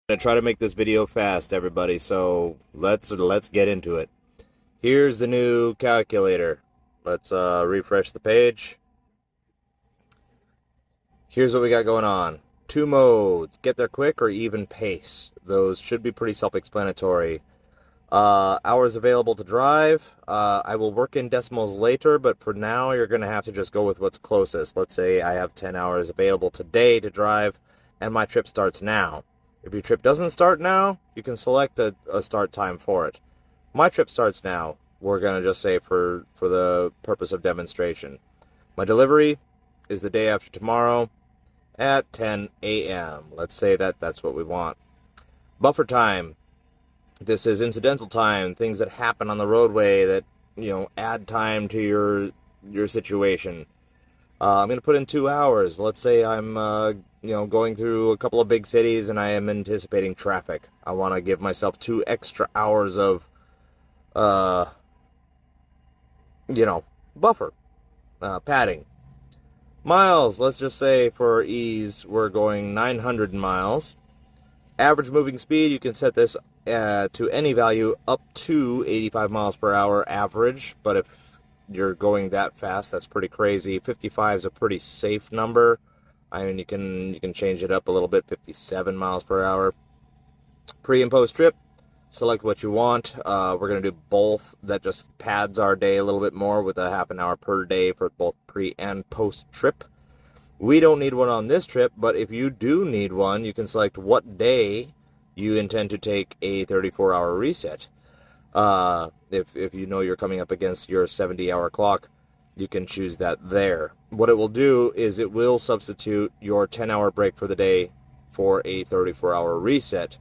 Gonna try to make this video fast, everybody, so let's get into it. Here's the new calculator. Let's refresh the page. Here's what we got going on. 2 modes, get there quick or even pace. Those should be pretty self-explanatory. Hours available to drive. I will work in decimals later, but for now you're gonna have to just go with what's closest. Let's say I have 10 hours available today to drive and my trip starts now. If your trip doesn't start now, you can select a start time for it. My trip starts now. We're going to just say for the purpose of demonstration. My delivery is the day after tomorrow at 10 a.m. Let's say that's what we want. Buffer time. This is incidental time, things that happen on the roadway that, add time to your situation. I'm going to put in 2 hours. Let's say I'm, going through a couple of big cities and I am anticipating traffic. I want to give myself 2 extra hours of, buffer, padding. Miles, let's just say for ease, we're going 900 miles. Average moving speed, you can set this to any value up to 85 miles per hour average, but if you're going that fast, that's pretty crazy. 55 is a pretty safe number. I mean, you can change it up a little bit, 57 miles per hour. Pre and post trip, select what you want. We're going to do both. That just pads our day a little bit more with a half an hour per day for both pre and post trip. We don't need one on this trip, but if you do need one, you can select what day you intend to take a 34-hour reset. If you know you're coming up against your 70-hour clock, you can choose that there. What it will do is it will substitute your 10-hour break for the day for a 34-hour reset.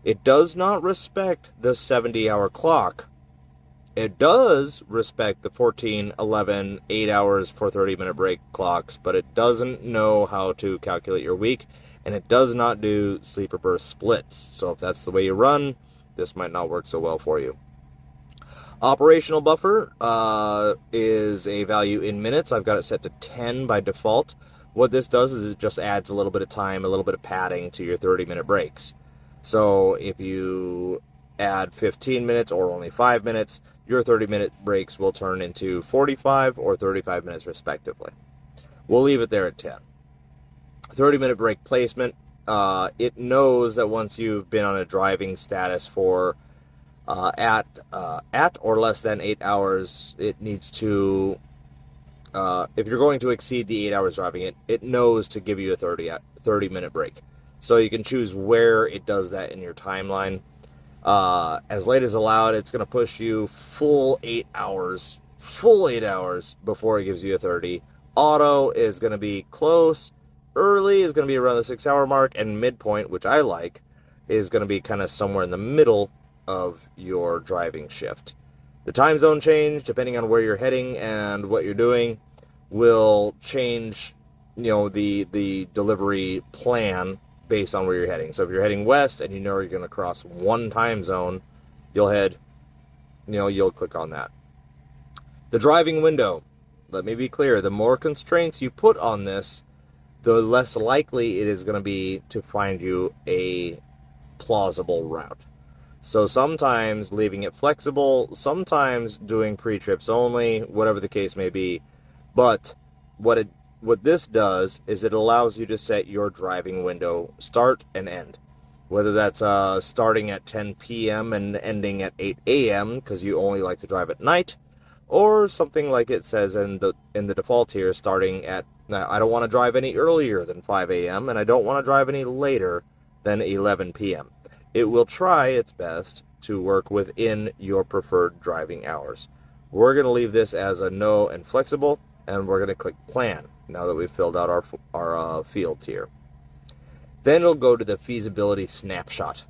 It does not respect the 70-hour clock. It does respect the 14, 11, 8 hours for 30-minute break clocks, but it doesn't know how to calculate your week, and it does not do sleeper burst splits. So if that's the way you run, this might not work so well for you. Operational buffer is a value in minutes. I've got it set to 10 by default. What this does is it just adds a little bit of time, a little bit of padding to your 30-minute breaks. So if you add 15 minutes or only 5 minutes, your 30-minute breaks will turn into 45 or 35 minutes respectively. We'll leave it there at 10. 30-minute break placement. It knows that once you've been on a driving status for at or less than 8 hours, it needs to, if you're going to exceed the 8 hours driving, it knows to give you a 30-minute break. So you can choose where it does that in your timeline. As late as allowed, it's going to push you full 8 hours before it gives you a 30. Auto is going to be close. Early is going to be around the 6-hour mark, and midpoint, which I like, is going to be kind of somewhere in the middle of your driving shift. The time zone change, depending on where you're heading and what you're doing, will change, the delivery plan based on where you're heading. So if you're heading west and you know you're going to cross one time zone, you'll click on that. The driving window. Let me be clear, the more constraints you put on this, the less likely it is going to be to find you a plausible route. So sometimes leaving it flexible, sometimes doing pre-trips only, whatever the case may be. But what this does is it allows you to set your driving window start and end. Whether that's starting at 10 p.m. and ending at 8 a.m. because you only like to drive at night, or something like it says in the default here, starting at, I don't want to drive any earlier than 5 a.m. and I don't want to drive any later than 11 p.m. It will try its best to work within your preferred driving hours. We're going to leave this as a no and flexible, and we're going to click plan now that we've filled out our fields here. Then it'll go to the feasibility snapshot.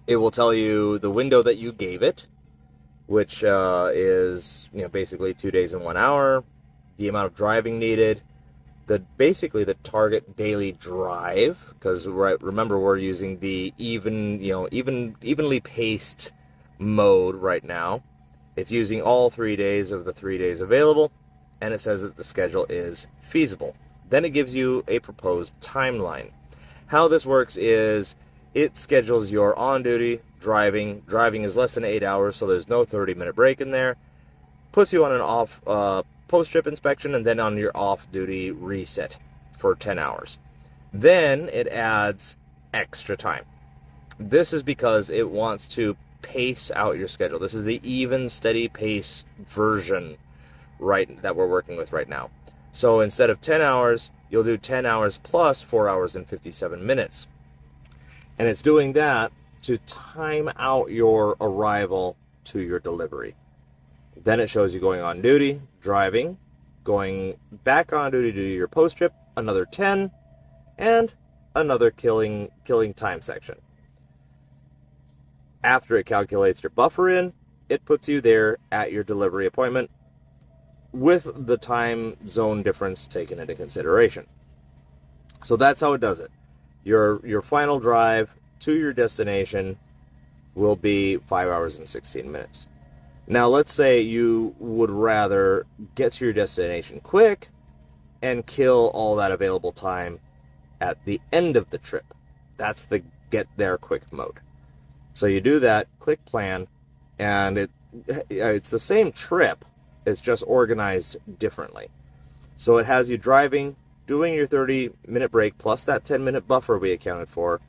It will tell you the window that you gave it, which is basically 2 days and 1 hour, the amount of driving needed, basically the target daily drive, because remember we're using the evenly paced mode right now. It's using all 3 days of the 3 days available, and it says that the schedule is feasible. Then it gives you a proposed timeline. How this works is it schedules your on-duty, driving. Driving is less than 8 hours, so there's no 30-minute break in there. Puts you on an off post-trip inspection, and then on your off-duty reset for 10 hours. Then it adds extra time. This is because it wants to pace out your schedule. This is the even, steady pace version that we're working with right now. So instead of 10 hours, you'll do 10 hours plus 4 hours and 57 minutes. And it's doing that to time out your arrival to your delivery. Then it shows you going on duty, driving, going back on duty to do your post trip, another 10, and another killing time section. After it calculates your buffer in, it puts you there at your delivery appointment with the time zone difference taken into consideration. So that's how it does it. Your final drive to your destination will be 5 hours and 16 minutes. Now, let's say you would rather get to your destination quick and kill all that available time at the end of the trip. That's the get there quick mode. So you do that, click plan, and it's the same trip. It's just organized differently. So it has you driving, doing your 30-minute break plus that 10-minute buffer we accounted for,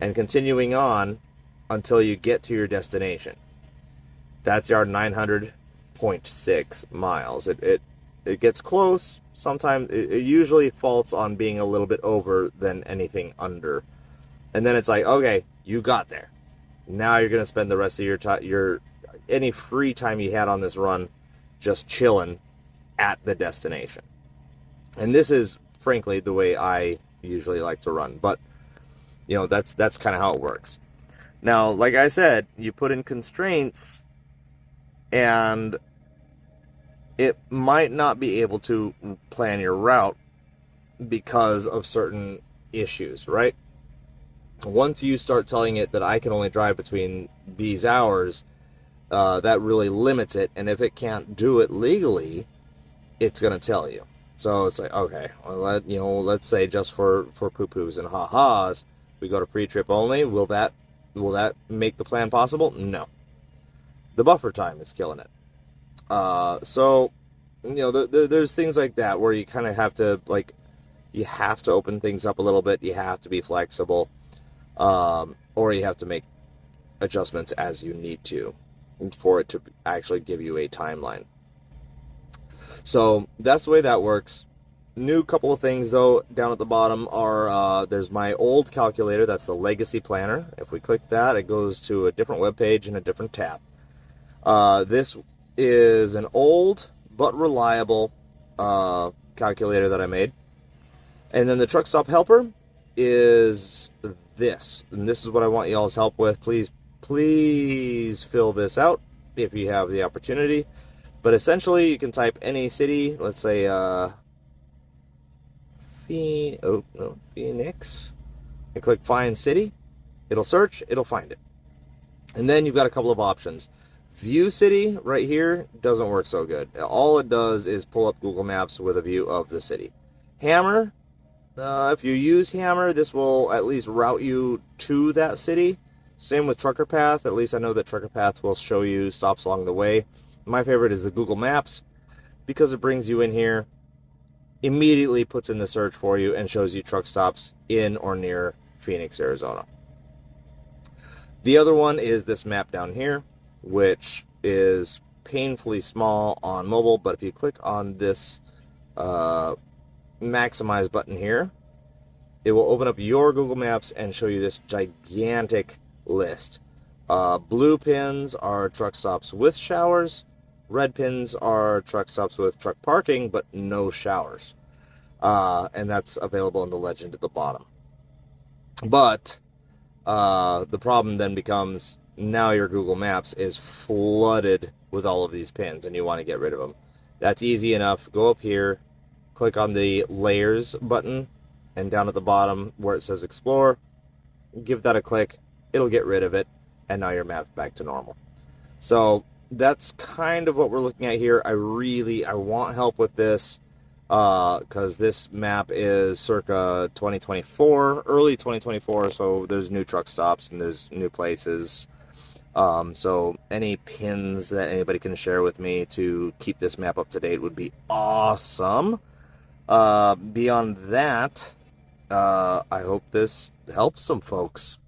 and continuing on until you get to your destination. That's our 900.6 miles. It gets close. Sometimes it usually falls on being a little bit over than anything under. And then it's like, okay, you got there. Now you're going to spend the rest of your any free time you had on this run just chilling at the destination. And this is, frankly, the way I usually like to run. But, you know, that's kind of how it works. Now, like I said, you put in constraints, and it might not be able to plan your route because of certain issues, right? Once you start telling it that I can only drive between these hours, that really limits it. And if it can't do it legally, it's going to tell you. So it's like, okay, well, let's say just for poo-poos and ha-has, we go to pre-trip only. Will that make the plan possible? No. The buffer time is killing it. So, you know, there's things like that where you kind of have to, you have to open things up a little bit. You have to be flexible. Or you have to make adjustments as you need to for it to actually give you a timeline. So that's the way that works. New couple of things, though, down at the bottom are, there's my old calculator. That's the Legacy Planner. If we click that, it goes to a different web page and a different tab. This is an old but reliable calculator that I made. And then the Truck Stop Helper is this. And this is what I want y'all's help with. Please fill this out if you have the opportunity. But essentially, you can type any city. Let's say Phoenix. And click Find City. It'll search. It'll find it. And then you've got a couple of options. View City right here doesn't work so good. All it does is pull up Google Maps with a view of the city. Hammer. If you use Hammer, this will at least route you to that city. Same with Trucker Path. At least I know that Trucker Path will show you stops along the way. My favorite is the Google Maps because it brings you in here, immediately puts in the search for you, and shows you truck stops in or near Phoenix, Arizona. The other one is this map down here, which is painfully small on mobile, but if you click on this maximize button here, it will open up your Google Maps and show you this gigantic list. Blue pins are truck stops with showers. Red pins are truck stops with truck parking, but no showers. And that's available in the legend at the bottom. But the problem then becomes, now your Google Maps is flooded with all of these pins, and you want to get rid of them. That's easy enough. Go up here, click on the Layers button, and down at the bottom where it says Explore, give that a click. It'll get rid of it, and now your map's back to normal. So that's kind of what we're looking at here. I want help with this. because this map is circa 2024, early 2024, so there's new truck stops and there's new places. So any pins that anybody can share with me to keep this map up to date would be awesome. Beyond that, I hope this helps some folks.